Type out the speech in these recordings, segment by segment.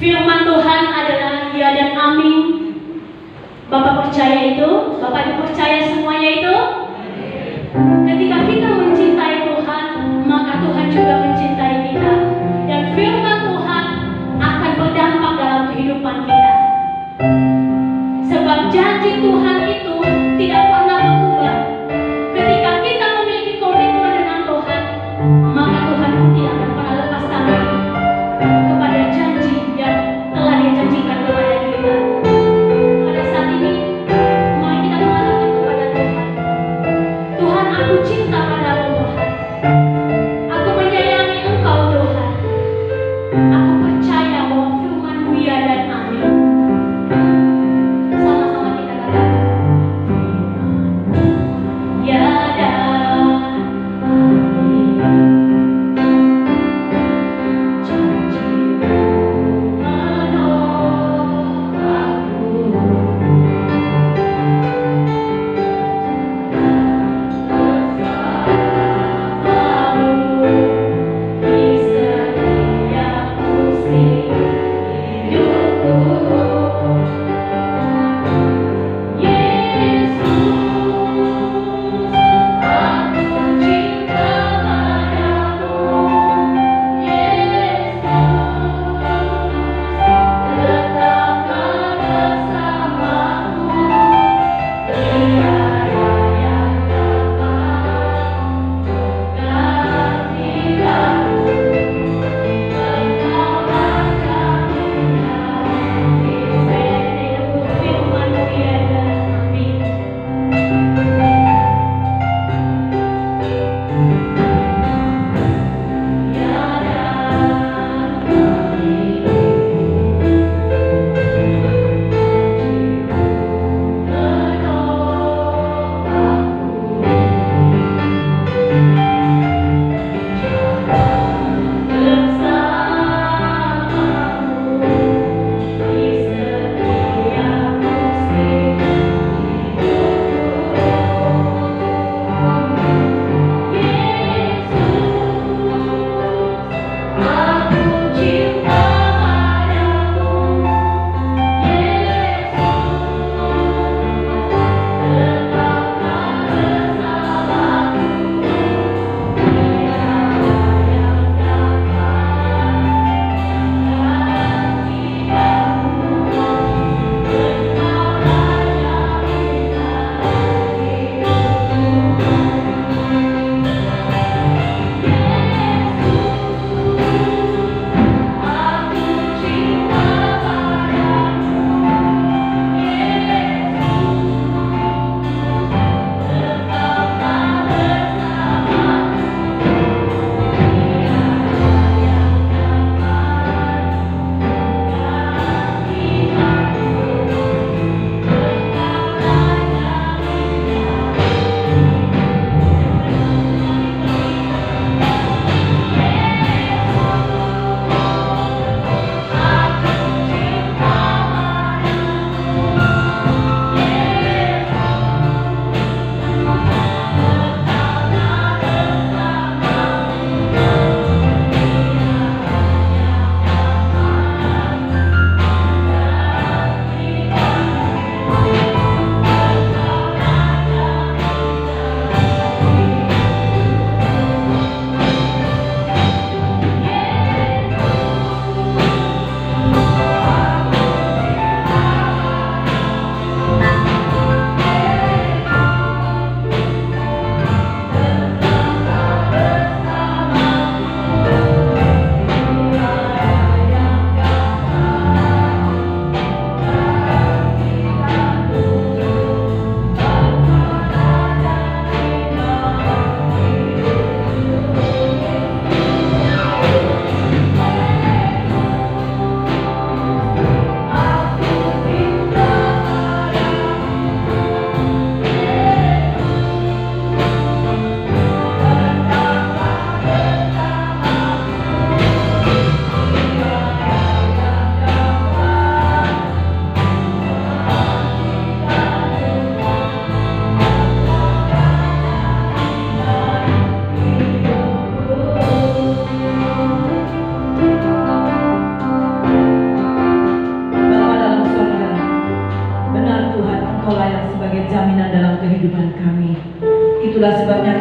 Firman Tuhan adalah ya dan amin. Bapak percaya itu? Bapak Ibu percaya semuanya itu? Ketika kita mencintai Tuhan, maka Tuhan juga mencintai kita. Dan firman Tuhan akan berdampak dalam kehidupan kita. Sebab janji Tuhan itu tidak pernah berubah. Ketika kita memiliki komitmen dengan Tuhan, maka Tuhan pun tidak akan pernah lepas tangan kepada janji yang telah Dia janjikan kepada kita. Pada saat ini, mari kita mengatakan kepada Tuhan, Tuhan, aku cinta padamu Tuhan. Aku menyayangi Engkau Tuhan. Aku percaya bahwa firman-Mu ya dan amin. Sama-sama kita katakan, firman-Mu ya dan amin. Janji-Mu menolong aku. Bersama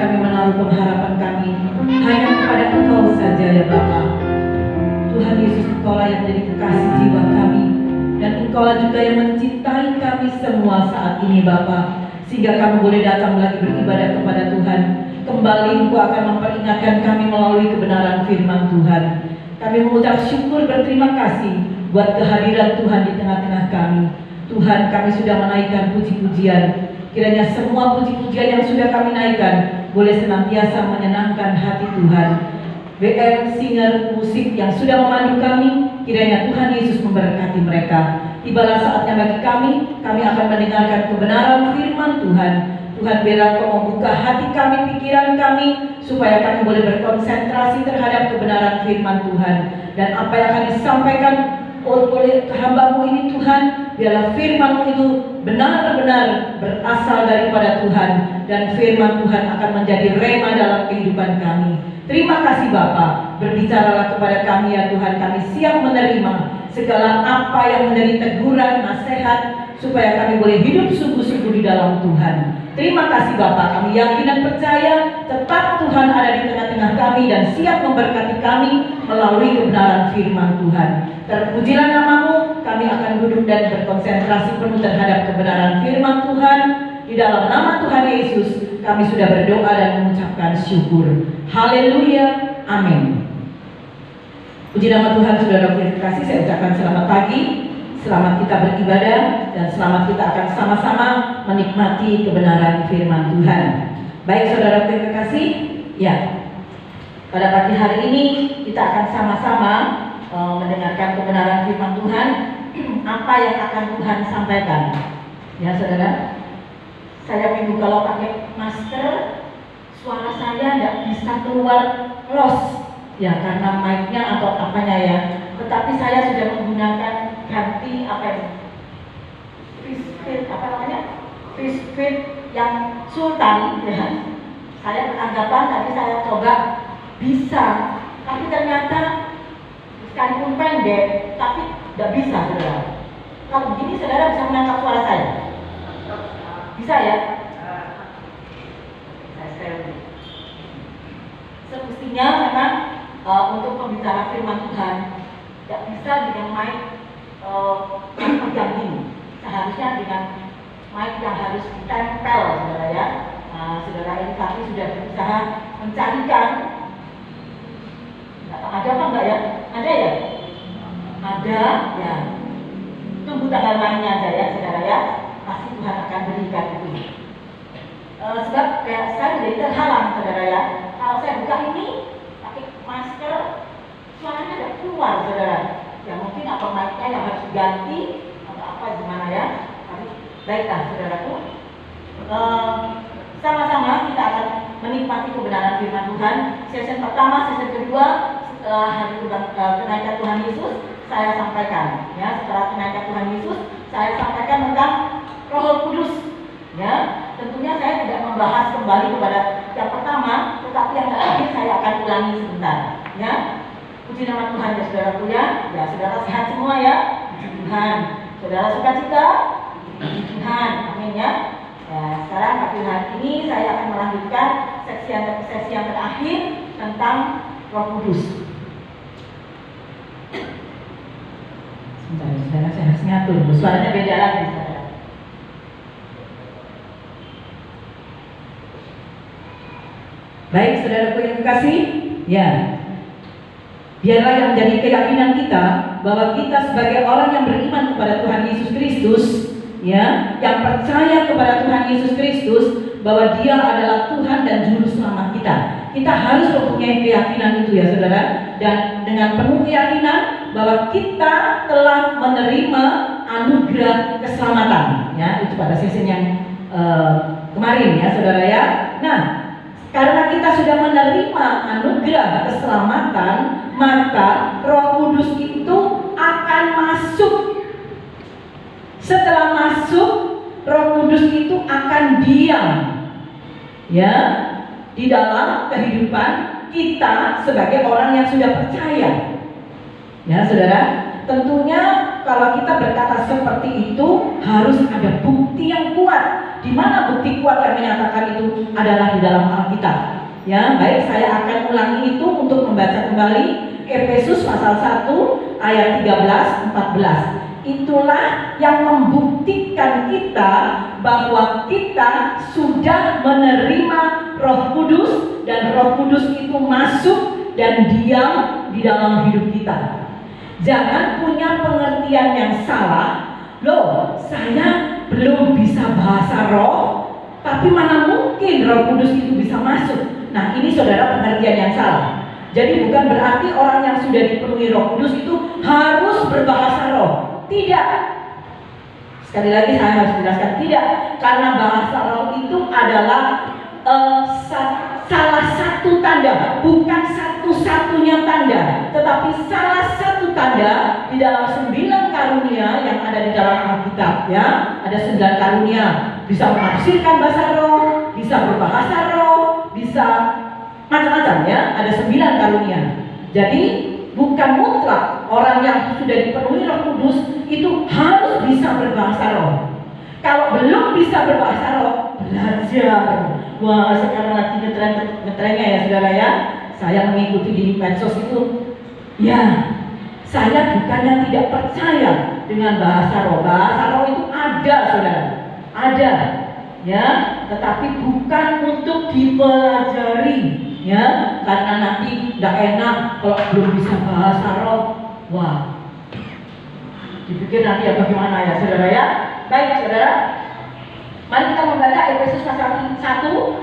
kami menaruh pengharapan kami hanya kepada Engkau saja ya Bapa. Tuhan Yesus, Engkaulah yang menjadi kekasih jiwa kami, dan Engkaulah juga yang mencintai kami semua saat ini Bapa, sehingga kami boleh datang lagi beribadah kepada Tuhan. Kembali Engkau akan memperingatkan kami melalui kebenaran firman Tuhan. Kami mengucap syukur berterima kasih buat kehadiran Tuhan di tengah-tengah kami. Tuhan, kami sudah menaikkan puji-pujian. Kiranya semua puji-pujian yang sudah kami naikkan boleh senantiasa menyenangkan hati Tuhan. WL singer musik yang sudah memandu kami, kiranya Tuhan Yesus memberkati mereka. Tibalah saatnya bagi kami akan mendengarkan kebenaran firman Tuhan. Tuhan, biarlah Kau membuka hati kami, pikiran kami, supaya kami boleh berkonsentrasi terhadap kebenaran firman Tuhan. Dan apa yang akan disampaikan oleh hamba-Mu ini Tuhan, biarlah firman-Mu itu benar-benar berasal daripada Tuhan, dan firman Tuhan akan menjadi rema dalam kehidupan kami. Terima kasih Bapa, berbicaralah kepada kami ya Tuhan. Kami siap menerima segala apa yang menjadi teguran, nasihat, supaya kami boleh hidup sungguh-sungguh di dalam Tuhan. Terima kasih Bapa, kami yakin dan percaya tetap Tuhan ada di tengah-tengah kami dan siap memberkati kami melalui kebenaran firman Tuhan. Terpujilah nama-Mu, kami akan duduk dan berkonsentrasi penuh terhadap kebenaran firman Tuhan. Di dalam nama Tuhan Yesus, kami sudah berdoa dan mengucapkan syukur. Haleluya, amin. Puji nama Tuhan, saudara yang terkasih, saya ucapkan selamat pagi, selamat kita beribadah, dan selamat kita akan sama-sama menikmati kebenaran firman Tuhan. Baik saudara yang terkasih, ya, pada pagi hari ini kita akan sama-sama mendengarkan kebenaran firman Tuhan. Apa yang akan Tuhan sampaikan? Ya saudara, saya minggu kalau pakai masker, suara saya tidak bisa keluar los, ya karena mic-nya atau apanya ya. Tetapi saya sudah menggunakan ganti apa ini? Fish apa namanya? Fish yang sultan, ya. Saya beranggapan tadi saya coba bisa, tapi ternyata sekalipun pendek, tapi tidak bisa saudara. Kalau begini saudara bisa menangkap suara saya? Bisa ya? Semestinya memang untuk pembicara firman Tuhan tidak bisa dengan mic yang pegang ini. Seharusnya dengan mic yang harus ditempel saudara ya. Saudara ini kami sudah berusaha mencarikan. Ada apa enggak ya? Ada ya? Ada ya. Tunggu tanggal mainnya aja ya saudara ya. Pasti Tuhan akan berikan itu. Sebab kayak saya jadi terhalang saudara ya. Kalau saya buka ini pakai masker, suaranya tidak keluar saudara. Ya mungkin apa mic-nya yang harus diganti atau apa gimana ya. Tapi baiklah saudaraku, sama-sama kita akan menikmati kebenaran firman Tuhan. Sesi pertama, sesi kedua setelah hari kenaikan Tuhan Yesus saya sampaikan ya. Setelah kenaikan Tuhan Yesus saya sampaikan tentang Roh Kudus ya. Tentunya saya tidak membahas kembali kepada yang pertama, tetapi yang terakhir saya akan ulangi sebentar ya. Puji nama Tuhan ya saudaraku ya. Ya saudara sehat semua ya. Puji Tuhan. Saudara sukacita. Puji Tuhan. Amin ya. Ya sekarang pagi hari ini saya akan melanjutkan sesi yang terakhir tentang Roh Kudus. Sebentar saudara, saya harus ngatur. Suaranya beda lagi saudara. Baik saudaraku yang terkasih, ya. Biarlah yang menjadi keyakinan kita bahwa kita sebagai orang yang beriman kepada Tuhan Yesus Kristus, ya, yang percaya kepada Tuhan Yesus Kristus bahwa Dia adalah Tuhan dan Juru Selamat kita. Kita harus mempunyai keyakinan itu ya saudara, dan dengan penuh keyakinan bahwa kita telah menerima anugerah keselamatan. Ya, itu pada sesi yang kemarin ya saudara ya. Nah, karena kita sudah menerima anugerah keselamatan, maka Roh Kudus itu akan masuk. Setelah masuk, Roh Kudus itu akan diam, ya, di dalam kehidupan kita sebagai orang yang sudah percaya. Ya, saudara. Tentunya kalau kita berkata seperti itu harus ada bukti yang kuat. Di mana bukti kuat yang menyatakan itu adalah di dalam Alkitab. Ya, baik, saya akan ulangi itu untuk membaca kembali Efesus pasal 1 ayat 13-14. Itulah yang membuktikan kita bahwa kita sudah menerima Roh Kudus dan Roh Kudus itu masuk dan diam di dalam hidup kita. Jangan punya pengertian yang salah. Loh, saya belum bisa bahasa roh, tapi mana mungkin Roh Kudus itu bisa masuk. Nah, ini saudara pengertian yang salah. Jadi bukan berarti orang yang sudah dipenuhi Roh Kudus itu harus berbahasa roh. Tidak. Sekali lagi saya harus jelaskan, tidak. Karena bahasa roh itu adalah salah satu tanda, bukan satu-satunya tanda, tetapi salah satu tanda di dalam 9 karunia yang ada di dalam Alkitab. Ya, ada 9 karunia, bisa menafsirkan bahasa roh, bisa berbahasa roh, bisa macam-macam ya. Ada 9 karunia. Jadi bukan mutlak orang yang sudah dipenuhi Roh Kudus itu harus bisa berbahasa roh. Kalau belum bisa berbahasa roh, belajar. Wah, sekarang lagi ngetrennya ya saudara ya. Saya mengikuti di medsos itu. Ya, saya bukannya tidak percaya dengan bahasa roh. Bahasa roh itu ada saudara, ada. Ya, tetapi bukan untuk dipelajari. Ya, karena nanti tidak enak kalau belum bisa bahasa roh. Wah, dipikir nanti ya bagaimana ya saudara ya. Baik saudara, mari kita membaca Efesus pasal 1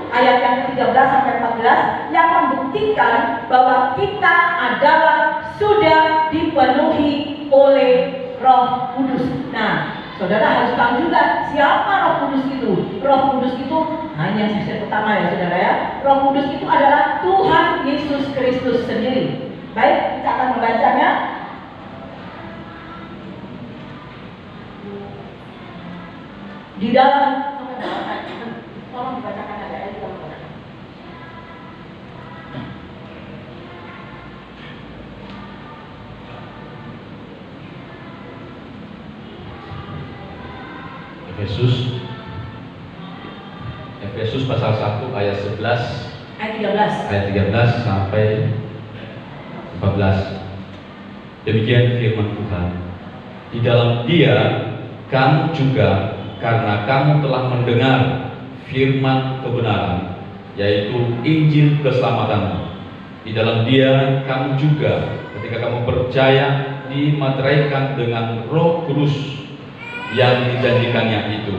ayat yang ke-13 sampai 14 yang membuktikan bahwa kita adalah sudah dipenuhi oleh Roh Kudus. Nah, saudara harus tahu juga siapa Roh Kudus itu. Roh Kudus itu hanya sisi pertama ya saudara ya. Roh Kudus itu adalah Tuhan Yesus Kristus sendiri. Baik, kita akan membacanya. Di dalam, tolong dibacakan ada ayat yang Efesus pasal 1 ayat 11 ayat 13 sampai 14. Demikian firman Tuhan. Di dalam Dia kamu juga, karena kamu telah mendengar firman kebenaran, yaitu Injil keselamatan. Di dalam Dia kamu juga, ketika kamu percaya, dimateraikan dengan Roh Kudus yang dijanjikannya itu.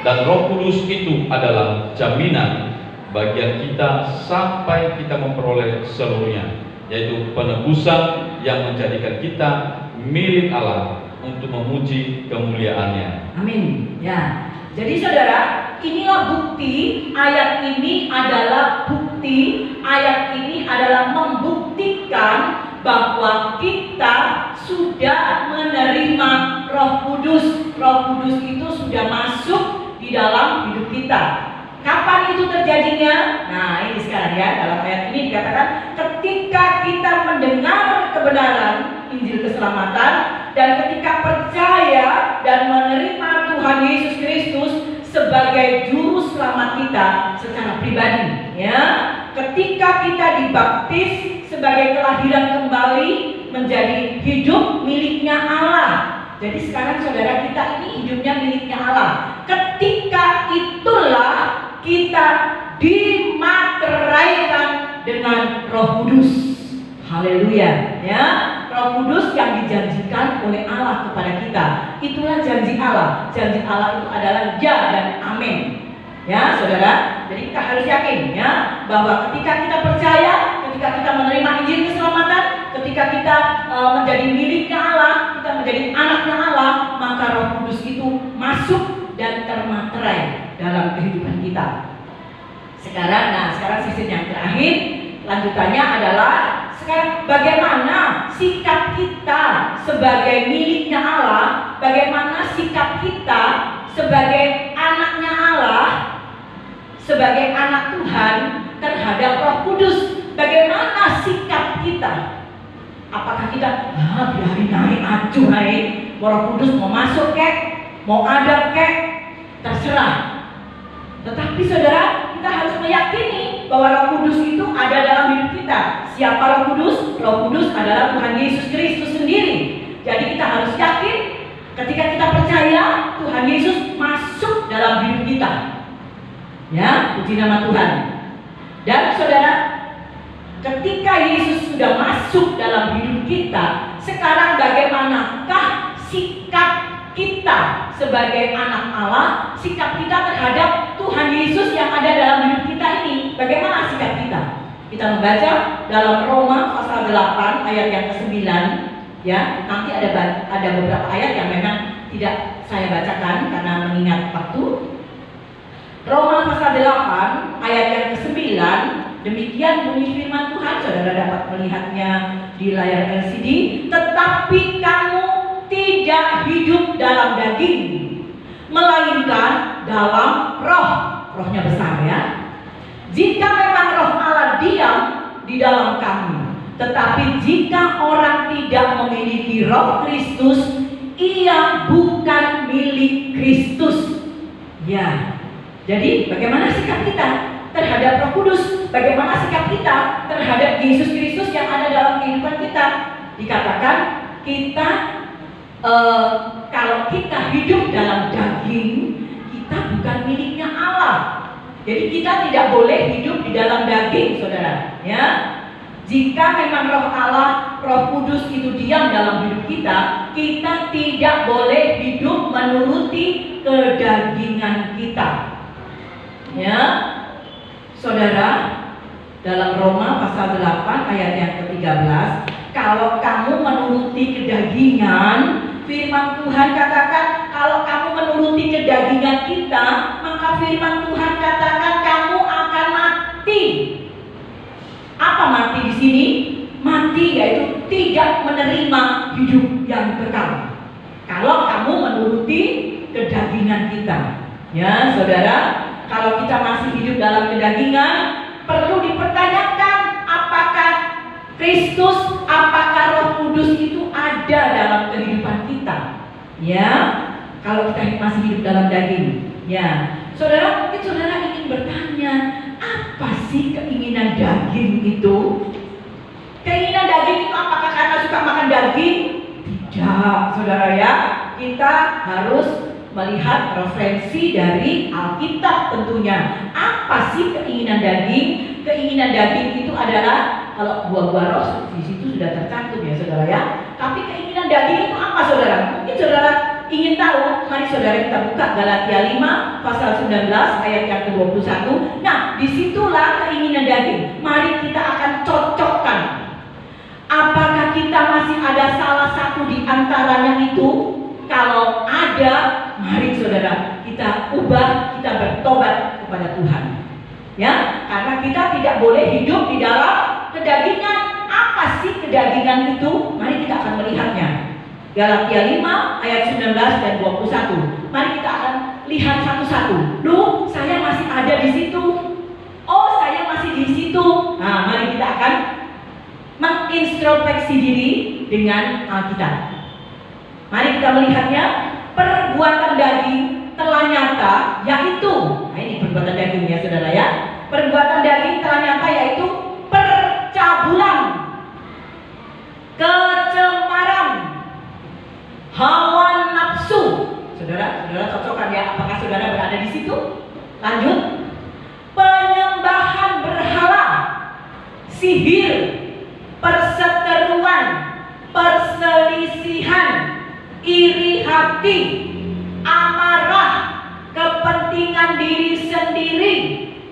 Dan Roh Kudus itu adalah jaminan bagian kita sampai kita memperoleh seluruhnya, yaitu penebusan yang menjadikan kita milik Allah untuk memuji kemuliaannya. Amin. Ya. Jadi saudara, inilah bukti. Ayat ini adalah bukti. Ayat ini adalah membuktikan bahwa kita sudah menerima Roh Kudus. Roh Kudus itu sudah masuk di dalam hidup kita. Kapan itu terjadinya? Nah, ini sekarang ya, dalam ayat ini dikatakan ketika kita mendengar kebenaran Injil keselamatan dan ketika percaya dan menerima Tuhan Yesus Kristus sebagai juru selamat kita secara pribadi, ya. Ketika kita dibaptis sebagai kelahiran kembali menjadi hidup miliknya Allah. Jadi sekarang saudara kita ini hidupnya miliknya Allah. Ketika itulah kita dimateraikan dengan Roh Kudus. Haleluya, ya. Roh Kudus yang dijanjikan oleh Allah kepada kita. Itulah janji Allah. Janji Allah itu adalah ya dan amin. Ya, saudara. Jadi kita harus yakin ya bahwa ketika kita percaya, ketika kita menerima Injil keselamatan, ketika kita menjadi miliknya Allah, kita menjadi anaknya Allah, maka Roh Kudus itu masuk dan termaterai dalam kehidupan kita. Sekarang sisi yang terakhir, lanjutannya adalah sekarang bagaimana sikap kita sebagai miliknya Allah, bagaimana sikap kita sebagai anaknya Allah, sebagai anak Tuhan terhadap Roh Kudus. Bagaimana sikap kita? Apakah kita biarin naik acuh naik, Roh Kudus mau masuk kek, mau ada kek, terserah. Tetapi saudara, kita harus meyakini bahwa Roh Kudus itu ada dalam hidup kita. Siapa Roh Kudus? Roh Kudus adalah Tuhan Yesus Kristus sendiri. Jadi kita harus yakin ketika kita percaya Tuhan Yesus masuk dalam hidup kita. Ya, puji nama Tuhan. Dan saudara, ketika Yesus sudah masuk dalam hidup kita, sekarang bagaimanakah sikap kita sebagai anak Allah, sikap kita terhadap Tuhan Yesus yang ada dalam hidup kita ini? Bagaimana sikap kita? Kita membaca dalam Roma pasal 8 ayat yang ke-9, ya. Nanti ada beberapa ayat yang memang tidak saya bacakan karena mengingat waktu. Roma pasal 8 ayat yang ke-9, demikian bunyi firman Tuhan. Saudara dapat melihatnya di layar LCD. Tetapi kamu tidak hidup dalam daging, melainkan dalam roh. Rohnya besar, ya. Jika memang roh Allah diam di dalam kamu, tetapi jika orang tidak memiliki roh Kristus, ia bukan milik Kristus. Ya. Jadi bagaimana sikap kita terhadap Roh Kudus? Bagaimana sikap kita terhadap Yesus Kristus yang ada dalam kehidupan kita? Dikatakan kita kalau kita hidup dalam daging, kita bukan miliknya Allah. Jadi kita tidak boleh hidup di dalam daging, saudara. Ya, jika memang Roh Allah, Roh Kudus itu diam dalam hidup kita, kita tidak boleh hidup menuruti kedagingan kita. Ya, saudara, dalam Roma pasal 8 ayat yang ke-13, kalau kamu menuruti kedagingan, firman Tuhan katakan kalau kamu menuruti kedagingan kita, maka firman Tuhan katakan kamu akan mati. Apa mati di sini? Mati yaitu tidak menerima hidup yang kekal. Kalau kamu menuruti kedagingan kita, ya saudara. Kalau kita masih hidup dalam kedagingan, perlu dipertanyakan apakah Kristus, apakah Roh Kudus itu ada dalam kehidupan kita. Ya, kalau kita masih hidup dalam daging. Ya, saudara, mungkin saudara ingin bertanya, apa sih keinginan daging itu? Keinginan daging itu apakah karena suka makan daging? Tidak, saudara ya. Kita harus melihat referensi dari Alkitab tentunya. Apa sih keinginan daging? Keinginan daging itu adalah, kalau buah-buah roh di situ sudah tercantum ya saudara ya. Tapi keinginan daging itu apa saudara? Mungkin saudara ingin tahu. Mari saudara kita buka Galatia 5 pasal 19 ayat yang ke-21. Nah, disitulah keinginan daging. Mari kita akan cocokkan. Apakah kita masih ada salah satu di antaranya itu? Kalau ada, mari saudara kita ubah, kita bertobat kepada Tuhan. Ya, karena kita tidak boleh hidup di dalam kedagingan. Apa sih kedagingan itu? Mari kita akan melihatnya. Galatia 5 ayat 19 dan 21. Mari kita akan lihat satu-satu. Loh, saya masih ada di situ. Oh, saya masih di situ. Nah, mari kita akan mengintrospeksi diri dengan Alkitab. Mari kita melihatnya. Perbuatan daging telah nyata, yaitu, nah ini perbuatan daging ya saudara ya. Perbuatan daging telah nyata yaitu percabulan, kecemaran, hawa nafsu. Saudara cocokkan ya. Apakah saudara berada di situ? Lanjut. Penyembahan berhala, sihir, perseteruan, perselisihan, iri hati, amarah, kepentingan diri sendiri,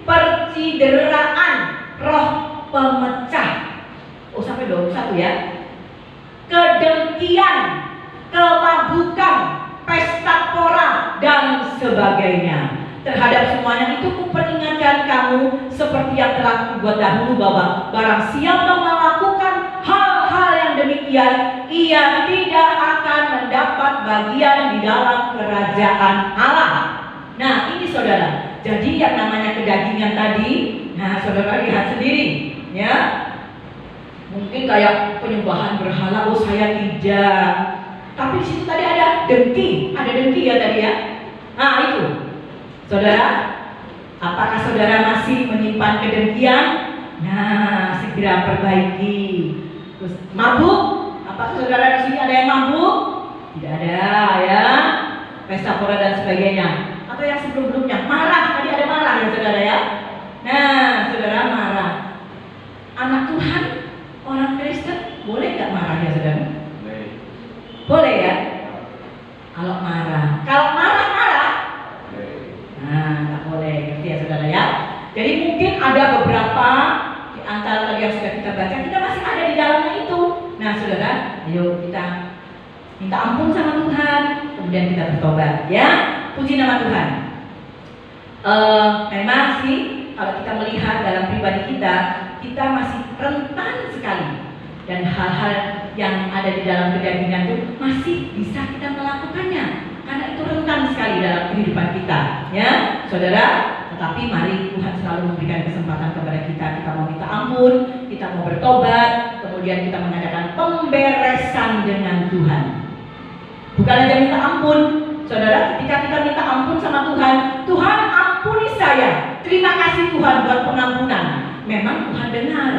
percideraan, roh pemecah. Oh, sampai 21 ya. Kedengkian, kemabukan, pesta pora dan sebagainya. Terhadap semuanya itu kuperingatkan kamu seperti yang telah kubuat dahulu, bahwa barang siapa melakukan hal-hal yang demikian, ia tidak akan mendapat bagian di dalam kerajaan Allah. Nah, ini saudara. Jadi yang namanya kedagingan tadi, nah saudara lihat sendiri, ya. Mungkin kayak penyembahan berhala, oh saya tidak. Tapi di situ tadi ada dengki ya tadi ya. Nah itu, saudara, apakah saudara masih menyimpan kedengkian? Nah, segera perbaiki. Terus mabuk, apakah saudara di sini ada yang mabuk? Tidak ada ya. Pesta pora dan sebagainya. Atau yang sebelum-sebelumnya marah, tadi ada marah ya saudara ya. Nah, saudara marah. Anak Tuhan, orang Kristen, boleh nggak marah ya saudara? Boleh ya? Kalau marah nah nggak boleh, ngerti ya saudara ya? Jadi mungkin ada beberapa di antara tadi yang sudah kita baca, kita masih ada di dalamnya itu. Nah saudara, ayo kita minta ampun sama Tuhan, kemudian kita bertobat ya. Puji nama Tuhan. Memang sih kalau kita melihat dalam pribadi kita masih rentan sekali, dan hal-hal yang ada di dalam kedagingan itu masih bisa kita melakukannya karena itu rentan sekali dalam kehidupan kita ya saudara. Tetapi mari Tuhan selalu memberikan kesempatan kepada kita mau minta ampun, kita mau bertobat, kemudian kita mengadakan pemberesan dengan Tuhan. Bukan aja minta ampun saudara, ketika kita minta ampun sama Tuhan ampuni saya, terima kasih Tuhan buat pengampunan. Memang Tuhan dengar.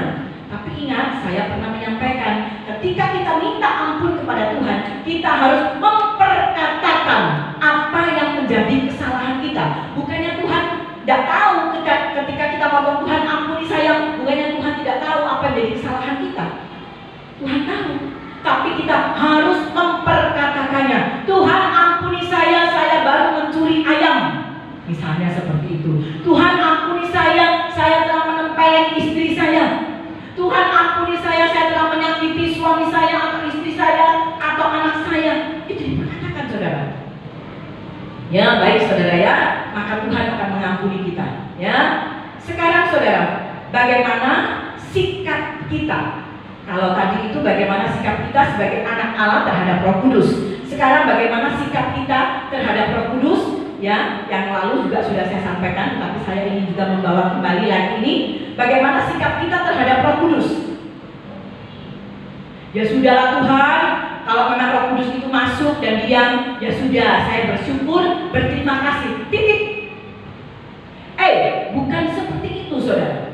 Tapi ingat, saya pernah menyampaikan, ketika kita minta ampun kepada Tuhan, kita harus memperkatakan apa yang menjadi kesalahan kita. Bukannya Tuhan tidak tahu ketika kita ngomong Tuhan ampuni saya, bukannya Tuhan tidak tahu apa yang menjadi kesalahan kita. Tuhan tahu, tapi kita harus memperkatakannya. Tuhan ampuni saya baru mencuri ayam. Misalnya seperti itu. Tuhan ampuni saya telah menempeleng istri saya. Tuhan ampuni saya telah menyakiti suami saya atau istri saya atau anak saya. Itu diperkatakan saudara. Ya baik saudara ya, maka Tuhan akan mengampuni kita ya. Sekarang saudara, bagaimana sikap kita? Kalau tadi itu bagaimana sikap kita sebagai anak Allah terhadap Roh Kudus. Sekarang bagaimana sikap kita terhadap Roh Kudus? Ya, yang lalu juga sudah saya sampaikan, tapi saya ingin juga membawa kembali lagi ini. Bagaimana sikap kita terhadap Roh Kudus? Ya sudahlah Tuhan, kalau memang Roh Kudus itu masuk dan diam, ya sudah, saya bersyukur, berterima kasih. Titik. Bukan seperti itu saudara.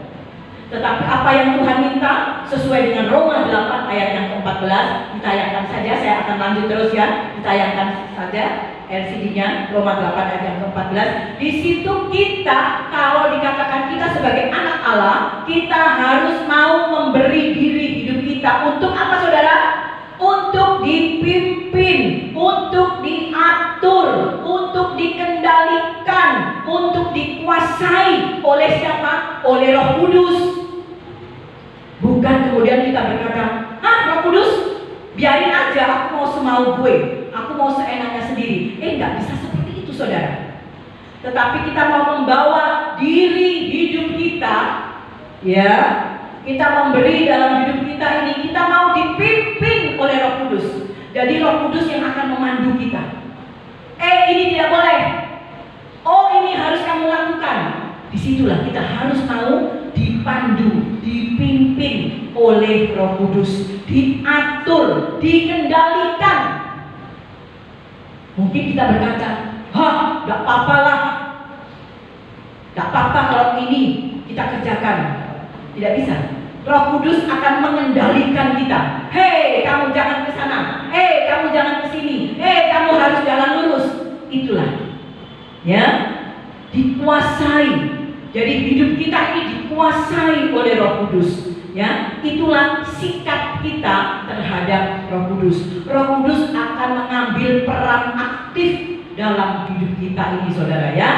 Tetapi apa yang Tuhan minta sesuai dengan Roma 8 ayat yang ke-14, ditayangkan saja, saya akan lanjut terus ya, ditayangkan saja LCD-nya Roma 8 ayat yang ke-14. Di situ kita, kalau dikatakan kita sebagai anak Allah, kita harus mau memberi diri hidup kita untuk apa saudara? Untuk dipimpin, untuk diatur, untuk dikendalikan, untuk dikuasai oleh siapa? Oleh Roh Kudus. Bukan kemudian kita berkata, Roh Kudus, biarin aja, aku mau semau gue, aku mau seenaknya sendiri. Enggak bisa seperti itu saudara. Tetapi kita mau membawa diri hidup kita, ya, kita memberi dalam hidup kita ini, kita mau dipimpin oleh Roh Kudus. Jadi Roh Kudus yang akan memandu kita. Ini tidak boleh. Ini harus kamu lakukan. Disitulah kita harus mau dipandu, dipimpin oleh Roh Kudus, diatur, dikendalikan. Mungkin kita berkata, gak apa-apa lah, gak apa-apa kalau ini kita kerjakan. Tidak bisa. Roh Kudus akan mengendalikan kita. Kamu jangan ke sana. Kamu jangan ke sini. Kamu harus jalan lurus. Itulah, ya, dikuasai. Jadi hidup kita ini dikuasai oleh Roh Kudus. Ya, itulah sikap kita terhadap Roh Kudus. Roh Kudus akan mengambil peran aktif dalam hidup kita ini, saudara ya.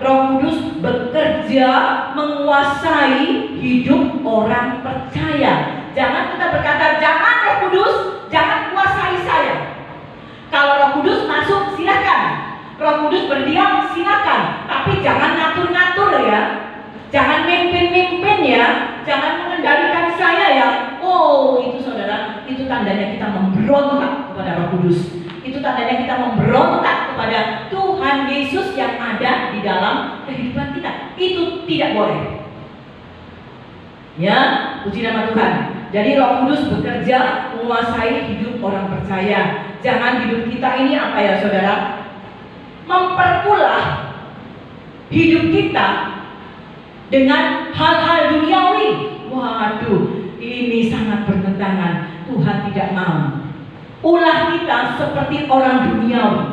Roh Kudus bekerja menguasai hidup orang percaya. Jangan kita berkata, jangan Roh Kudus, jangan kuasai saya. Kalau Roh Kudus masuk, silakan. Roh Kudus berdiam, silakan. Tapi jangan ngatur-ngatur ya. Jangan mimpin-mimpin ya. Jangan mengendalikan saya ya. Itu saudara, itu tandanya kita memberontak kepada Roh Kudus. Itu tandanya kita memberontak kepada Tuhan Yesus yang ada di dalam kehidupan kita. Itu tidak boleh. Ya, puji nama Tuhan. Jadi Roh Kudus bekerja menguasai hidup orang percaya. Jangan hidup kita ini apa ya saudara? Memperkulah hidup kita dengan hal-hal duniawi. Waduh, ini sangat bertentangan. Tuhan tidak mau ulah kita seperti orang duniawi.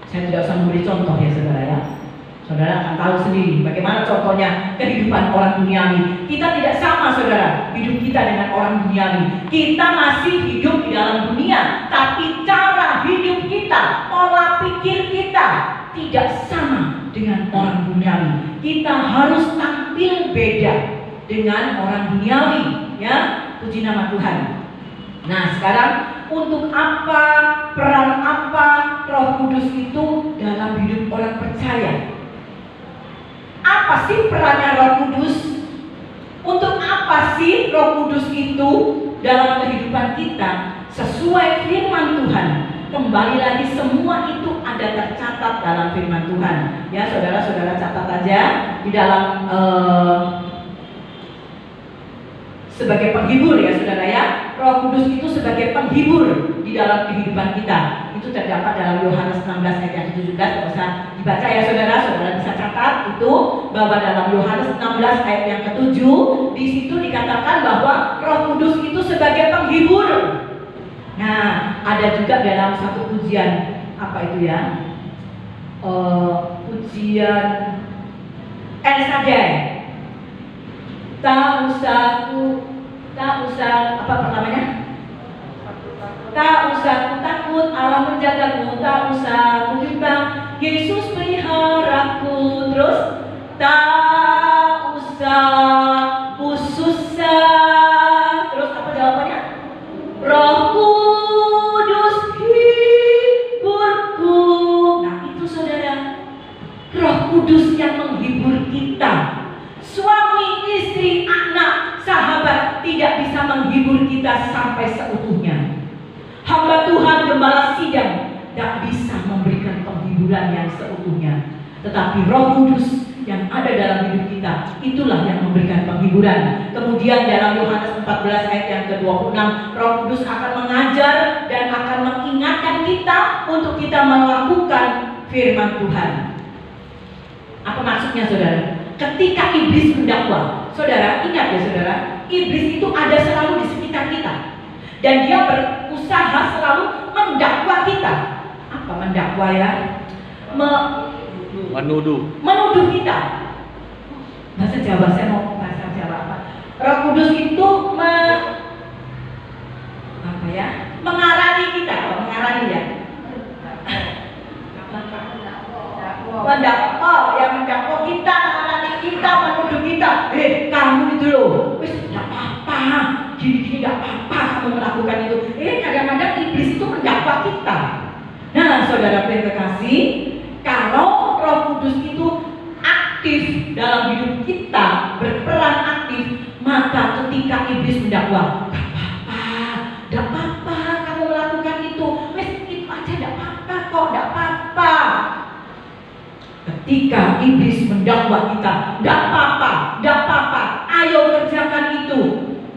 Saya tidak usah memberi contoh ya saudara ya. Saudara akan tahu sendiri bagaimana contohnya kehidupan orang duniawi. Kita tidak sama saudara, hidup kita dengan orang duniawi. Kita masih hidup di dalam dunia, tapi cara hidup kita, pola pikir kita tidak sama dengan orang duniawi. Kita harus tampil beda dengan orang duniawi, ya. Puji nama Tuhan. Nah, sekarang untuk apa, peran apa Roh Kudus itu dalam hidup orang percaya? Apa sih perannya Roh Kudus? Untuk apa sih Roh Kudus itu dalam kehidupan kita? Sesuai firman Tuhan. Kembali lagi semua itu ada tercatat dalam firman Tuhan. Ya, saudara-saudara catat aja di dalam sebagai penghibur ya saudara ya. Roh Kudus itu sebagai penghibur di dalam kehidupan kita. Itu terdapat dalam Yohanes 16 ayat yang 17. Tidak usah dibaca ya saudara. Saudara bisa catat itu bahwa dalam Yohanes 16 ayat yang ke-7 di situ dikatakan bahwa Roh Kudus itu sebagai penghibur. Nah, ada juga dalam satu pujian apa itu ya? Pujian El Shaddai. Tak usah apa pertamanya? Tak usah ku takut, Allah menjagaku. Tak usah ku bimbang, Yesus peliharaku. Terus tak usah ku susah. Terus apa jawabannya? Roh Kudus hiburku. Nah itu saudara, Roh Kudus yang menghibur kita. Suami, istri, anak, sahabat tidak bisa menghibur kita sampai seutuhnya. Hamba Tuhan, gembala sidang tidak bisa memberikan penghiburan yang seutuhnya. Tetapi Roh Kudus yang ada dalam hidup kita, itulah yang memberikan penghiburan. Kemudian dalam Yohanes 14 ayat yang ke-26, Roh Kudus akan mengajar dan akan mengingatkan kita untuk kita melakukan firman Tuhan. Apa maksudnya saudara? Ketika iblis mendakwa, saudara ingat ya saudara, iblis itu ada selalu di sekitar kita dan dia berusaha selalu mendakwa kita. Apa mendakwa ya? Menuduh kita. Bahasa Jawa, saya mau bahasa Jawa apa? Roh Kudus itu mengarani kita, mengarani ya. Mendakwa kita, mengarani kita, menuduh kita. Kamu itu loh, wis tidak apa-apa, gini-gini tidak apa-apa kamu melakukan itu. Kadang-kadang iblis itu mendakwa kita. Nah, saudara yang terkasih, kalau Roh Kudus itu aktif dalam hidup kita, berperan aktif, maka ketika iblis mendakwa, tidak apa-apa kamu melakukan itu, wis itu aja tidak apa-apa kok, tidak apa-apa. Ketika iblis mendakwa kita, tidak apa-apa, ayo kerjakan itu.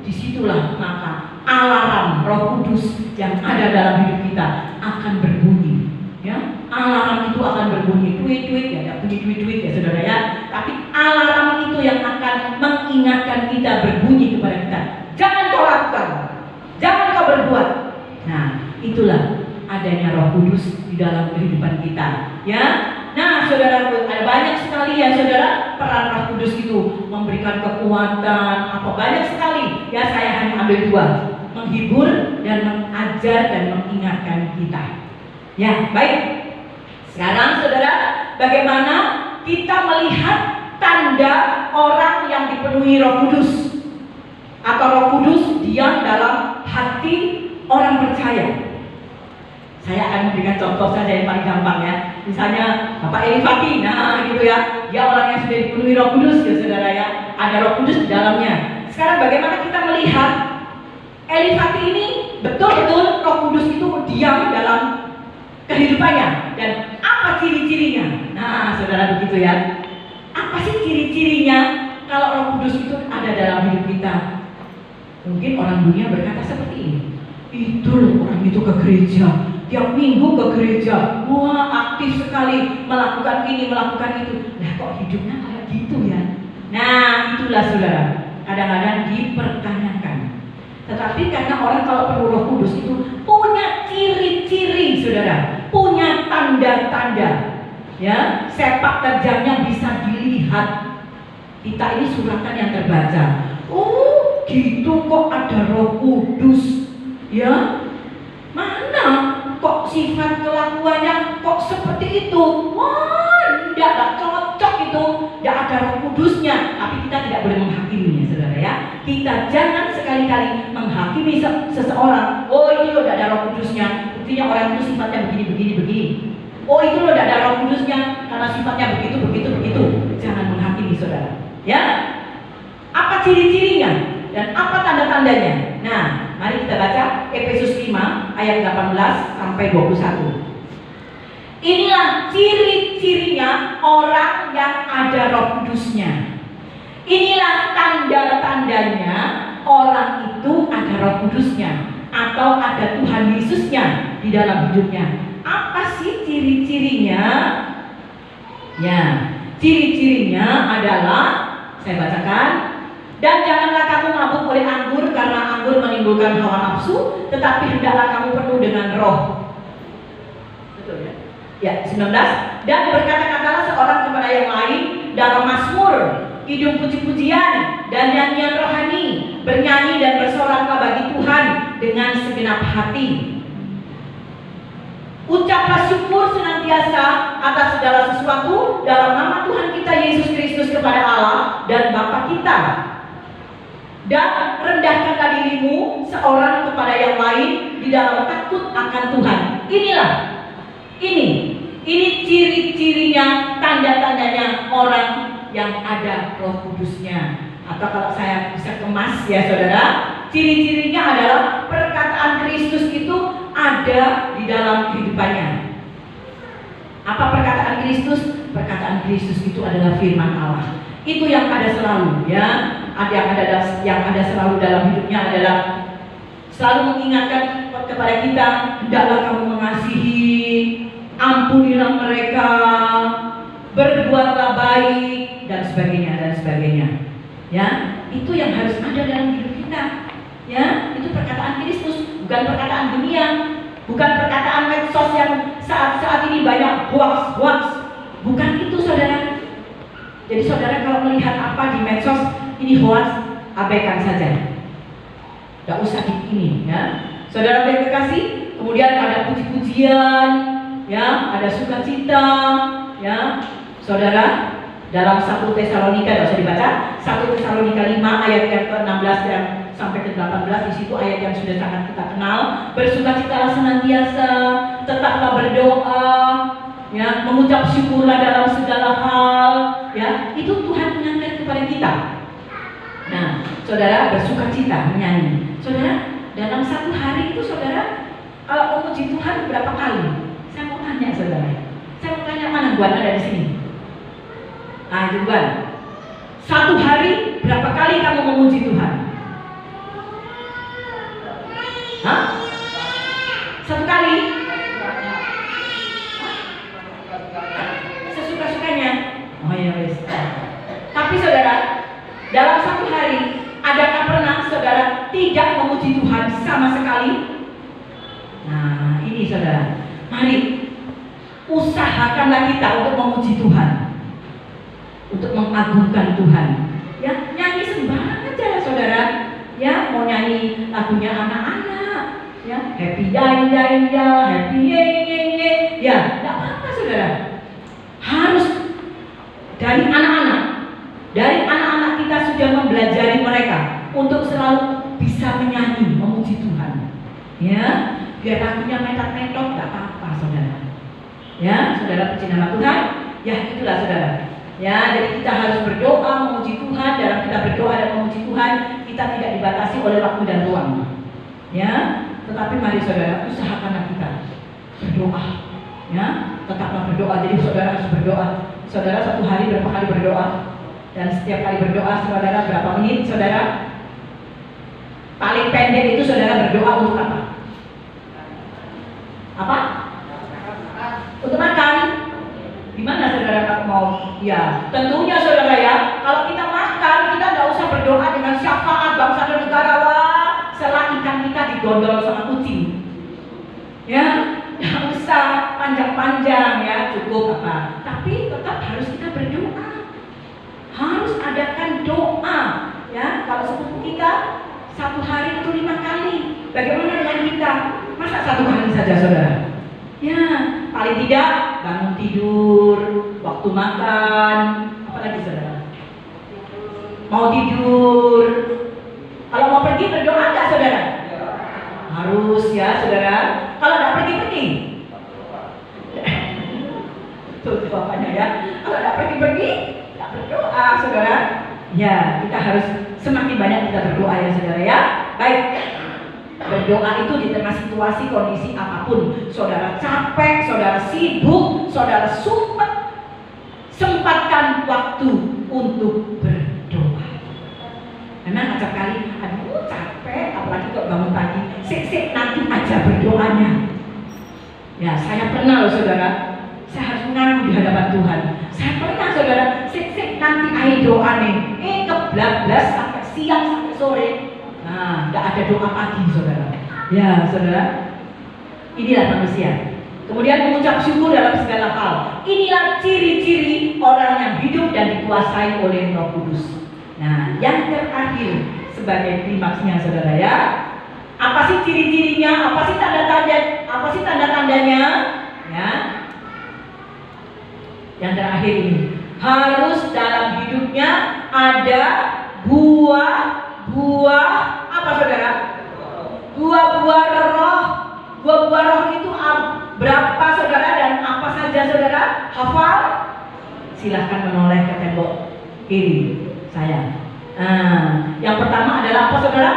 Disitulah maka alarm Roh Kudus yang ada dalam hidup kita akan berbunyi. Ya, alarm itu akan berbunyi, tweet ya, tidak bunyi tweet ya saudara ya. Tapi alarm itu yang akan mengingatkan kita, berbunyi kepada kita. Jangan kau lakukan, jangan kau berbuat. Nah, itulah adanya Roh Kudus di dalam kehidupan kita. Ya. Nah, saudara, ada banyak sekali ya saudara peran Roh Kudus itu memberikan kekuatan, apa banyak sekali. Ya, saya hanya ambil dua, menghibur dan mengajar dan mengingatkan kita. Ya, baik. Sekarang saudara, bagaimana kita melihat tanda orang yang dipenuhi Roh Kudus atau Roh Kudus diam dalam hati orang percaya? Saya akan memberikan contoh saja yang paling gampang ya. Misalnya Bapak Elifati, nah gitu ya, dia orang yang sudah dipenuhi Roh Kudus ya saudara ya. Ada Roh Kudus di dalamnya. Sekarang bagaimana kita melihat Elifati ini betul-betul Roh Kudus itu diam dalam kehidupannya dan apa ciri-cirinya? Nah saudara begitu ya. Apa sih ciri-cirinya kalau Roh Kudus itu ada dalam hidup kita? Mungkin orang dunia berkata seperti ini. Itu loh orang itu ke gereja, tiap minggu ke gereja, wah aktif sekali melakukan ini, melakukan itu. Nah kok hidupnya kayak gitu ya? Nah itulah saudara, kadang-kadang dipertanyakan. Tetapi karena orang kalau penuh Roh Kudus itu punya ciri-ciri saudara, punya tanda-tanda, ya sepak terjangnya bisa dilihat. Kita ini suratan yang terbaca. Oh gitu kok ada Roh Kudus, ya mana kok sifat kelakuannya kok seperti itu? Wah tidak cocok itu, tidak ada Roh Kudusnya. Tapi kita tidak boleh menghakiminya saudara ya. Kita jangan sekali-kali menghakimi seseorang. Oh ini loh tidak ada Roh Kudusnya, buktinya orang itu sifatnya begini. Oh itu loh tidak ada Roh Kudusnya karena sifatnya begitu. Jangan menghakimi saudara. Ya, apa ciri-cirinya dan apa tanda-tandanya? Nah, mari kita baca Efesus 5 ayat 18 sampai 21. Inilah ciri-cirinya orang yang ada Roh Kudusnya. Inilah tanda-tandanya orang itu ada Roh Kudusnya atau ada Tuhan Yesusnya di dalam hidupnya. Apa sih ciri-cirinya? Ya, ciri-cirinya adalah, saya bacakan. Dan janganlah kamu mabuk oleh anggur, karena anggur menimbulkan hawa nafsu, tetapi hendaklah kamu penuh dengan Roh. Betul ya? Ya, 19. Dan berkata-katalah seorang kepada yang lain dalam mazmur, kidung puji-pujian dan nyanyian rohani, bernyanyi dan bersoraklah bagi Tuhan dengan segenap hati. Ucaplah syukur senantiasa atas segala sesuatu dalam nama Tuhan kita Yesus Kristus kepada Allah dan Bapa kita. Dan rendahkanlah dirimu seorang kepada yang lain di dalam takut akan Tuhan. Ini ciri-cirinya, tanda-tandanya orang yang ada Roh Kudusnya. Atau kalau saya bisa kemas ya saudara, ciri-cirinya adalah perkataan Kristus itu ada di dalam kehidupannya. Apa perkataan Kristus? Perkataan Kristus itu adalah firman Allah. Itu yang ada selalu ya. Yang ada selalu dalam hidupnya adalah selalu mengingatkan kepada kita, hendaklah kamu mengasihi, ampunilah mereka, berbuatlah baik dan sebagainya. Ya, itu yang harus ada dalam hidup kita. Ya, itu perkataan Kristus, bukan perkataan dunia, bukan perkataan medsos yang saat ini banyak hoax. Bukan itu saudara. Jadi saudara kalau melihat apa di medsos ini hoax, abaikan saja. Tidak usah ini ya. Saudara yang terkasih, kemudian ada puji-pujian, ya, ada sukacita, ya. Saudara, dalam 1 Tesalonika, tidak usah dibaca, 1 Tesalonika 5 ayat yang ke-16 dan sampai ke-18, di situ ayat yang sudah sangat kita kenal. Bersukacitalah senantiasa, tetaplah berdoa, ya, mengucap syukurlah dalam segala hal, ya. Itu Tuhan mengingatkan kepada kita. Nah, saudara bersukacita menyanyi. Saudara, dalam satu hari itu saudara kalau memuji Tuhan berapa kali? Saya mau tanya saudara. Saya mau tanya, mana Guan ada di sini? Ah, itu Guan. Satu hari berapa kali kamu memuji Tuhan? Hah? Satu kali? Sesuka-sukanya. Oh ya wes. Tapi saudara, dalam satu hari, adakah pernah saudara tidak memuji Tuhan sama sekali? Nah, ini saudara, mari usahakanlah kita untuk memuji Tuhan, untuk mengagungkan Tuhan. Ya, nyanyi sembarang aja saudara. Ya, mau nyanyi lagunya anak-anak, ya, happy ya, happy ye. Ya, tidak apa-apa saudara. Harus dari anak-anak kita sudah mempelajari mereka untuk selalu bisa menyanyi, memuji Tuhan. Ya, biar lagunya metot-metot, tidak apa-apa saudara. Ya, saudara puji nama Tuhan. Ya, itulah saudara. Ya, jadi kita harus berdoa memuji Tuhan. Dalam kita berdoa dan memuji Tuhan, kita tidak dibatasi oleh waktu dan ruang. Ya, tetapi mari saudara, usahakanlah kita berdoa. Ya, tetaplah berdoa. Jadi saudara harus berdoa. Saudara satu hari berapa kali berdoa? Dan setiap kali berdoa saudara berapa menit saudara? Paling pendek itu saudara berdoa untuk apa? Apa? Ya, tentunya saudara ya, kalau kita makan, kita nggak usah berdoa dengan syafaat bangsa dan negara, wah, setelah ikan kita digondol sama kucing. Ya, nggak usah panjang-panjang ya, cukup apa. Tapi tetap harus kita berdoa. Harus adakan doa. Ya, kalau sepupu kita 1 hari itu 5 kali. Bagaimana dengan kita? Masa 1 kali saja saudara? Ya, paling tidak bangun tidur, waktu makan, apalagi saudara? Mau tidur, kalau mau pergi berdoa nggak saudara? Harus ya saudara. Kalau nggak pergi-pergi, tuh bapaknya ya. Kalau nggak pergi-pergi, nggak berdoa saudara. Ya, kita harus semakin banyak kita berdoa ya saudara ya. Baik. Berdoa itu di tengah situasi kondisi apapun. Saudara capek, saudara sibuk, saudara sumpah, sempatkan waktu untuk berdoa. Memang acap kali, aduh capek, apalagi kalau bangun pagi, sik nanti aja berdoanya. Ya, saya pernah loh saudara, saya harus mengaku di hadapan Tuhan. Saya pernah saudara, sik nanti ayo doa nih, kebablas sampai siang sampai sore. Nah, tidak ada doa pagi saudara. Ya saudara, inilah manusia. Kemudian mengucap syukur dalam segala hal. Inilah ciri-ciri orang yang hidup dan dikuasai oleh Roh Kudus. Nah, yang terakhir sebagai klimaksnya saudara ya. Apa sih ciri-cirinya? Apa sih tanda-tandanya? Ya. Yang terakhir ini, harus dalam hidupnya ada buah-buah apa saudara? Buah-buah roh. Buah-buah roh itu berapa saudara dan apa saja saudara? Hafal? Silahkan menoleh ke tembok kiri saya. Nah, yang pertama adalah apa saudara?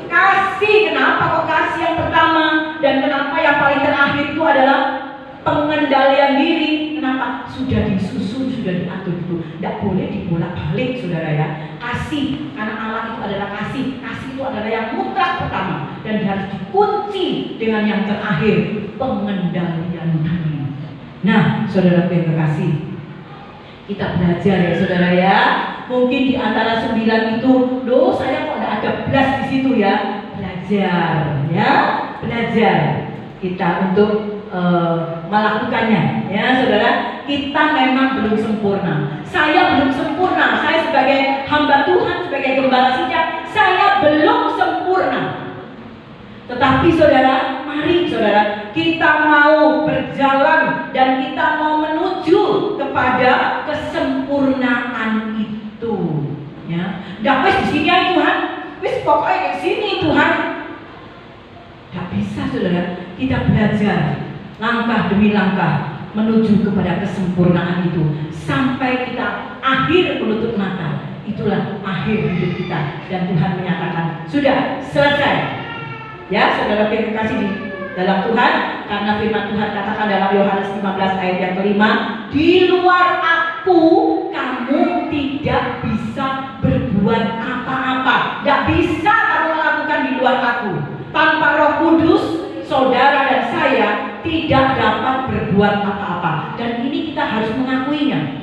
Kasih. Kenapa kok kasih yang pertama? Dan kenapa yang paling terakhir itu adalah pengendalian diri? Kenapa? Sudah disusun, sudah diatur itu. Tidak boleh dibolak-balik saudara ya. Kasih, karena Allah itu adalah kasih. Kasih itu adalah yang mutlak pertama dan harus dikunci dengan yang terakhir, pengendalian diri. Nah, saudara yang terkasih, kita belajar ya saudara ya. Mungkin di antara 9 itu, loh saya kok tidak ada belas di situ ya. Belajar ya, belajar kita untuk melakukannya ya saudara. Kita memang belum sempurna. Saya belum sempurna. Saya sebagai hamba Tuhan, sebagai gembala sidang, saya belum sempurna. Tetapi saudara, mari saudara, kita mau berjalan dan kita mau menuju kepada kesempurnaan itu. Ya, dah wis di sini ya Tuhan, wis pokoknya di sini Tuhan. Tidak bisa saudara, kita belajar langkah demi langkah menuju kepada kesempurnaan itu sampai kita akhir menutup mata. Itulah akhir hidup kita dan Tuhan menyatakan sudah selesai. Ya saudara yang terkasih di dalam Tuhan, karena firman Tuhan katakan dalam Yohanes 15 ayat yang kelima, di luar aku kamu tidak bisa berbuat apa-apa. Tidak bisa kamu melakukan di luar aku. Tanpa Roh Kudus, saudara dan saya tidak dapat berbuat apa-apa. Dan ini kita harus mengakuinya.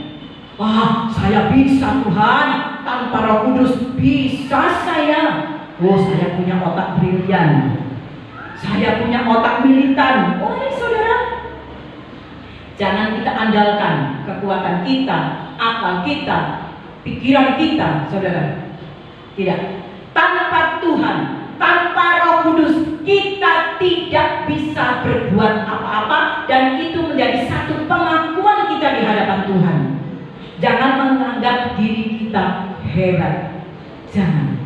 Wah, saya bisa Tuhan, tanpa Roh Kudus bisa saya. Oh, saya punya otak brilian. Saya punya otak militan. Oh, saudara, jangan kita andalkan kekuatan kita, akal kita, pikiran kita, saudara. Tidak. Tanpa Tuhan, tanpa Roh Kudus, kita tidak bisa berbuat apa-apa, dan itu menjadi satu pengakuan kita di hadapan Tuhan. Jangan menganggap diri kita hebat. Jangan.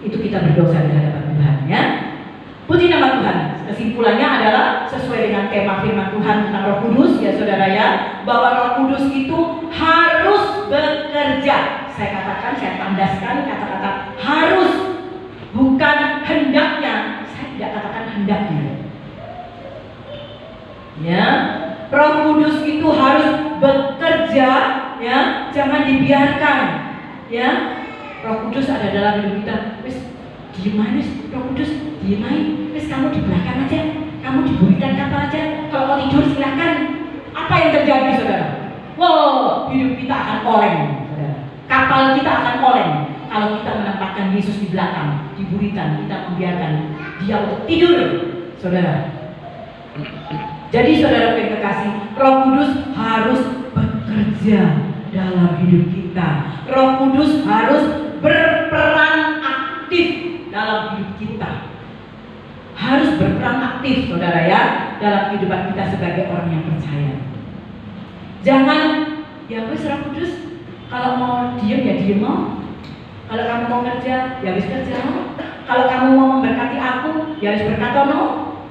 Itu kita berdosa di hadapan Tuhan ya. Puji nama Tuhan. Kesimpulannya adalah sesuai dengan tema firman Tuhan tentang Roh Kudus ya saudara ya, bahwa Roh Kudus itu harus bekerja. Saya katakan, saya tandaskan kata-kata harus, bukan hendaknya. Saya tidak katakan hendaknya. Ya, Roh Kudus itu harus bekerja ya, jangan dibiarkan ya. Roh Kudus ada dalam hidup kita. Wis diem aja, Roh Kudus diem aja. Wis kamu di belakang aja, kamu di buritan kapal aja. Kalau mau tidur silakan. Apa yang terjadi saudara? wow, hidup kita akan oleng, saudara. Kapal kita akan oleng kalau kita menempatkan Yesus di belakang, di buritan, kita membiarkan dia untuk tidur, saudara. Jadi saudara yang kekasih, Roh Kudus harus bekerja dalam hidup kita. Roh Kudus harus berperan aktif dalam hidup kita. Harus berperan aktif, saudara ya, dalam kehidupan kita sebagai orang yang percaya. Jangan, ya wis Roh Kudus, kalau mau diem ya diem mau. Kalau kamu mau kerja, ya wis kerja mau. Kalau kamu mau memberkati aku, ya wis berkata no.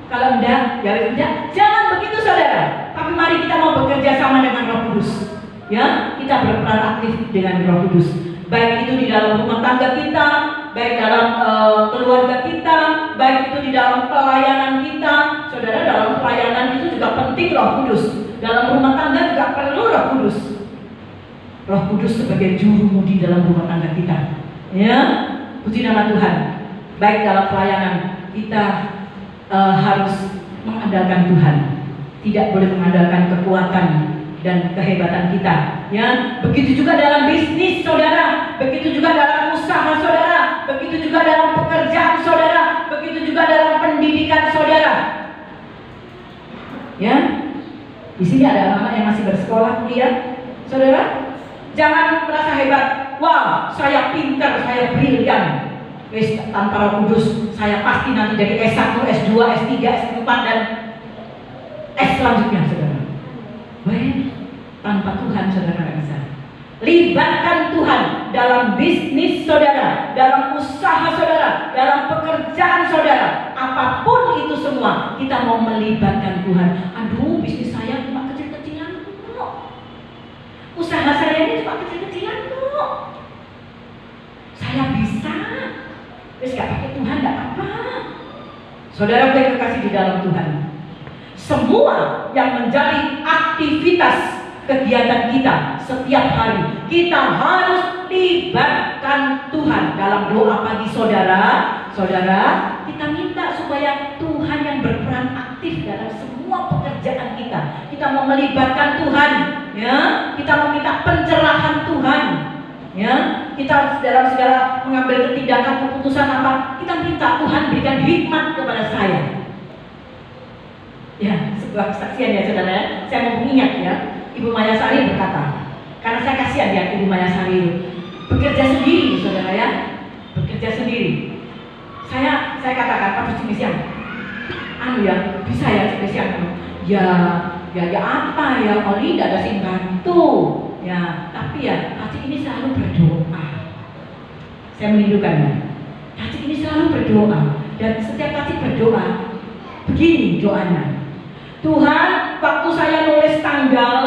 Kalau enggak, ya wis enggak. Jangan begitu, saudara. Tapi mari kita mau bekerja sama dengan Roh Kudus. Ya, kita berperan aktif dengan Roh Kudus. Baik itu di dalam rumah tangga kita, baik dalam keluarga kita, baik itu di dalam pelayanan kita. Saudara, dalam pelayanan itu juga penting Roh Kudus. Dalam rumah tangga juga perlu Roh Kudus. Roh Kudus sebagai juru mudi dalam rumah tangga kita. Ya, puji nama Tuhan. Baik dalam pelayanan kita harus mengandalkan Tuhan. Tidak boleh mengandalkan kekuatan dan kehebatan kita. Ya, begitu juga dalam bisnis, saudara. Begitu juga dalam usaha, saudara. Begitu juga dalam pekerjaan, saudara. Begitu juga dalam pendidikan, saudara. Ya, di sini ada anak-anak yang masih bersekolah, kuliah, saudara. Jangan merasa hebat. Wah, saya pintar, saya brilian. Tanpa Roh Kudus, saya pasti nanti dari S1, S2, S3, S4 dan S selanjutnya, saudara. Tanpa Tuhan, saudara nggak bisa. Libatkan Tuhan dalam bisnis saudara, dalam usaha saudara, dalam pekerjaan saudara. Apapun itu semua, kita mau melibatkan Tuhan. Aduh, bisnis saya cuma kecil-kecilan kok. Usaha saya ini cuma kecil-kecilan kok. Saya bisa. Terus gak pakai Tuhan gak apa-apa. Saudara yang kekasih di dalam Tuhan, semua yang menjadi aktivitas kegiatan kita setiap hari, kita harus libatkan Tuhan dalam doa pagi, saudara. Saudara, kita minta supaya Tuhan yang berperan aktif dalam semua pekerjaan kita. Kita mau melibatkan Tuhan, ya. Kita mau minta pencerahan Tuhan, ya. Kita dalam segala mengambil tindakan keputusan apa, kita minta Tuhan berikan hikmat kepada saya. Ya, sebuah kesaksian ya saudara. Saya mau mengingat ya, Ibu Maya Sari berkata, karena saya kasihan ya Ibu Maya Sari bekerja sendiri, saudara ya, bekerja sendiri. Saya katakan, Pak Cimisian, anu ya, bisa ya Cimisian, ya apa ya, Oli tidak ada sing bantu, ya, tapi ya, Kacik ini selalu berdoa. Saya merindukannya. Kacik ini selalu berdoa, dan setiap Kacik berdoa, begini doanya. Tuhan, waktu saya nulis tanggal,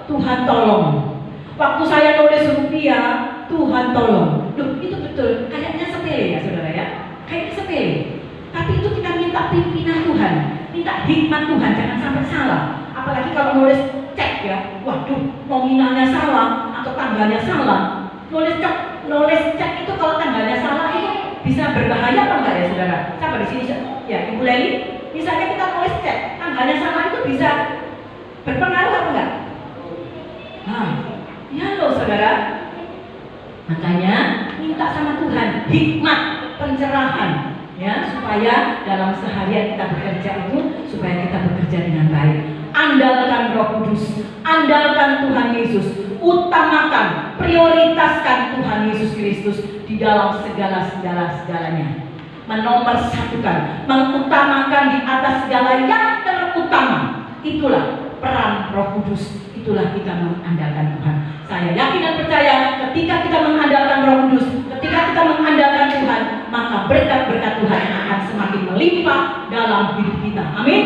Tuhan tolong. Waktu saya nulis rupiah, Tuhan tolong. Loh, itu betul. Kayaknya sepele ya saudara ya. Kayaknya sepele. Tapi itu kita minta pimpinan Tuhan, minta hikmat Tuhan, jangan sampai salah. Apalagi kalau nulis cek ya, waduh, nominalnya salah atau tanggalnya salah. Nulis cek itu kalau tanggalnya salah itu bisa berbahaya apa enggak ya saudara? Siapa di sini? Ya, Ibu Leli. Misalnya kita nulis cek, tanggalnya salah itu bisa berpengaruh apa enggak? Nah, ya loh saudara. Makanya minta sama Tuhan hikmat, pencerahan, ya, supaya dalam seharian kita bekerja itu, supaya kita bekerja dengan baik. Andalkan Roh Kudus, andalkan Tuhan Yesus, utamakan, prioritaskan Tuhan Yesus Kristus di dalam segalanya. Menomorsatukan, mengutamakan di atas segala yang terutama. Itulah peran Roh Kudus, itulah kita mengandalkan Tuhan. Saya yakin dan percaya ketika kita mengandalkan Roh Kudus, ketika kita mengandalkan Tuhan, maka berkat-berkat Tuhan akan semakin melimpah dalam hidup kita. Amin.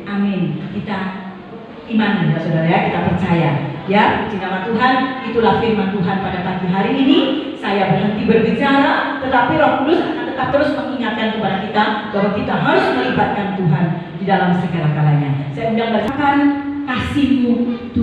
Amin. Kita iman ya saudara ya, kita percaya ya, puji nama Tuhan. Itulah firman Tuhan pada pagi hari ini. Saya berhenti berbicara, tetapi Roh Kudus akan tetap terus mengingatkan kepada kita bahwa kita harus melibatkan Tuhan di dalam segala kalanya. Saya undang bacakan kasih-Mu Tuhan.